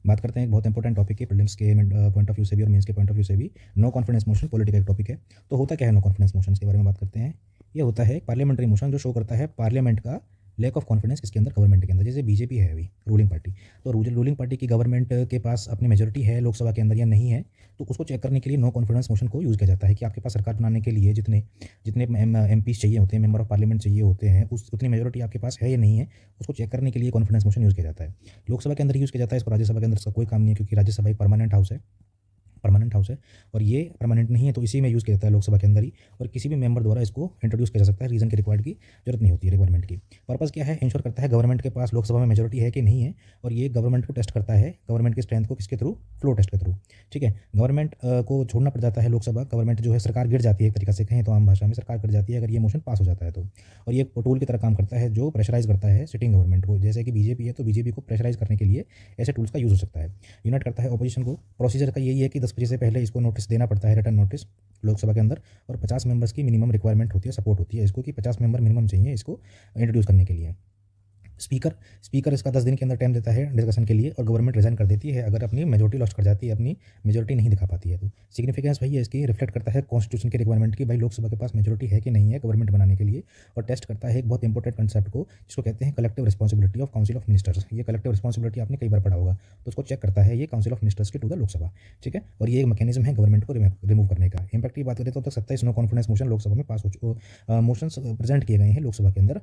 बात करते हैं एक बहुत इंपॉर्टेंट टॉपिक की, प्रीलिम्स के पॉइंट ऑफ व्यू से भी और मेंस के पॉइंट ऑफ व्यू से भी। नो कॉन्फिडेंस मोशन पॉलिटिकल एक टॉपिक है। तो होता क्या है नो कॉन्फिडेंस मोशन, के बारे में बात करते हैं। ये होता है पार्लियामेंट्री मोशन जो शो करता है पार्लियामेंट का लैक ऑफ कॉन्फिडेंस किसके अंदर, गवर्नमेंट के अंदर। जैसे बीजेपी है अभी रूलिंग पार्टी, तो रूलिंग पार्टी की गवर्नमेंट के पास अपनी मेजोरिटी है लोकसभा के अंदर या नहीं है, तो उसको चेक करने के लिए नो कॉन्फिडेंस मोशन को यूज़ किया जाता है कि आपके पास सरकार बनाने के लिए जितने जितने एमपीज चाहिए होते हैं, मेंबर ऑफ पार्लियामेंट चाहिए होते हैं, उस उतनी मेजोरिटी आपके पास है या नहीं है, उसको चेक करने के लिए कॉन्फिडेंस मोशन यूज़ किया जाता है। लोकसभा के अंदर यूज़ किया जाता है, इसको राज्यसभा के अंदर इसका कोई काम नहीं है, क्योंकि राज्यसभा एक परमानेंट हाउस है और ये परमानेंट नहीं है, तो इसी में यूज़ किया जाता है लोकसभा के अंदर ही। और किसी भी मेंबर द्वारा इसको इंट्रोड्यूस किया जा सकता है, रीज़न के रिक्वायर्ड की जरूरत नहीं होती है रिक्वायरमेंट की। पर्पस क्या है, इंश्योर करता है गवर्नमेंट के पास लोकसभा में मेजोरिटी है कि नहीं है, और ये गवर्नमेंट को टेस्ट करता है, गवर्नमेंट की स्ट्रेंथ को किसके थ्रू, फ्लो टेस्ट के थ्रू। ठीक है, गवर्नमेंट को छोड़ना पड़ जाता है लोकसभा, गवर्नमेंट जो है सरकार गिर जाती है, एक तरीका से कहें तो आम भाषा में सरकार गिर जाती है अगर ये मोशन पास हो जाता है तो। और ये टूल की तरह काम करता है जो प्रेशराइज करता है सिटिंग गवर्नमेंट को। जैसे कि बीजेपी है, तो बीजेपी को प्रेशराइज करने के लिए ऐसे टूल्स का यूज़ हो सकता है। यूनाइट करता है ऑपोजिशन को। प्रोसीजर का यही है कि 10 बजे से पहले इसको नोटिस देना पड़ता है, रिटर्न नोटिस लोकसभा के अंदर। और 50 मेंबर्स की मिनिमम रिक्वायरमेंट होती है, सपोर्ट होती है इसको, कि 50 मेंबर मिनिमम चाहिए इसको इंट्रोड्यूस करने के लिए। स्पीकर स्पीकर इसका 10 दिन के अंदर टाइम देता है डिस्कशन के लिए, और गवर्नमेंट रिजाइन कर देती है अगर अपनी मेजोरिटी लॉस्ट कर जाती है, अपनी मेजोरिटी नहीं दिखा पाती है तो। सिग्निफिकेंस भाई है इसकी, रिफ्लेक्ट करता है कॉन्स्टिट्यूशन के रिक्वायरमेंट की, भाई लोकसभा के पास मेजोरिटी है कि नहीं है गवर्नमेंट बनाने के लिए। और टेस्ट करता है एक बहुत इंपॉर्टेंट कंसेप्ट को, जिसको कहते हैं collective responsibility of council of ministers. ये कलेक्टिव रिस्पॉन्सिबिलिटी आपने कई बार पढ़ा होगा, तो उसको चेक करता है ये काउंसिल ऑफ मिनिस्टर्स के टू द लोकसभा। ठीक है, और ये एक मैकेनिज्म है गवर्नमेंट को रिमूव करने का। इंपैक्ट की बात करें तो 27 नो कॉन्फिडेंस मोशन लोकसभा में पास हो मोशन प्रेजेंट किए गए हैं लोकसभा के अंदर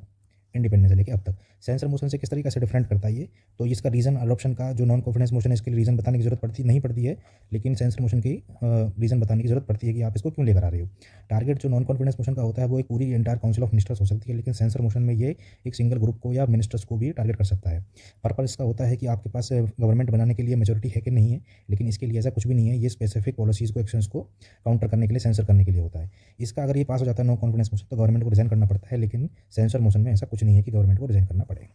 इंडिपेंडेंस से लेके अब तक। सेंसर मोशन से किस तरीके से डिफरेंट करता है ये, तो इसका रीज़न अडॉप्शन का जो नॉन कॉन्फिडेंस मोशन है इसके लिए रीज़न बताने की जरूरत नहीं पड़ती है, लेकिन सेंसर मोशन की रीज़न बताने की जरूरत पड़ती है कि आप इसको क्यों लेकर आ रहे हो। टारगेट जो नॉन कॉन्फिडेंस मोशन का होता है वो एक पूरी एंटायर काउंसिल ऑफ मिनिस्टर्स हो सकती है, लेकिन सेंसर मोशन में ये एक सिंगल ग्रुप को या मिनिस्टर्स को भी टारगेट कर सकता है। पर्पस इसका होता है कि आपके पास गवर्नमेंट बनाने के लिए मेजोरिटी है कि नहीं है, लेकिन इसके लिए ऐसा कुछ भी नहीं है, ये स्पेसिफिक पॉलिसीज़ को, एक्शंस को काउंटर करने के लिए, सेंसर करने के लिए होता है। इसका अगर ये पास हो जाता है नो कॉन्फिडेंस मोशन, तो गवर्नमेंट को रिजाइन करना पड़ता है, लेकिन सेंसर मोशन में ऐसा कुछ नहीं है कि गवर्नमेंट को रिजाइन करना पड़े।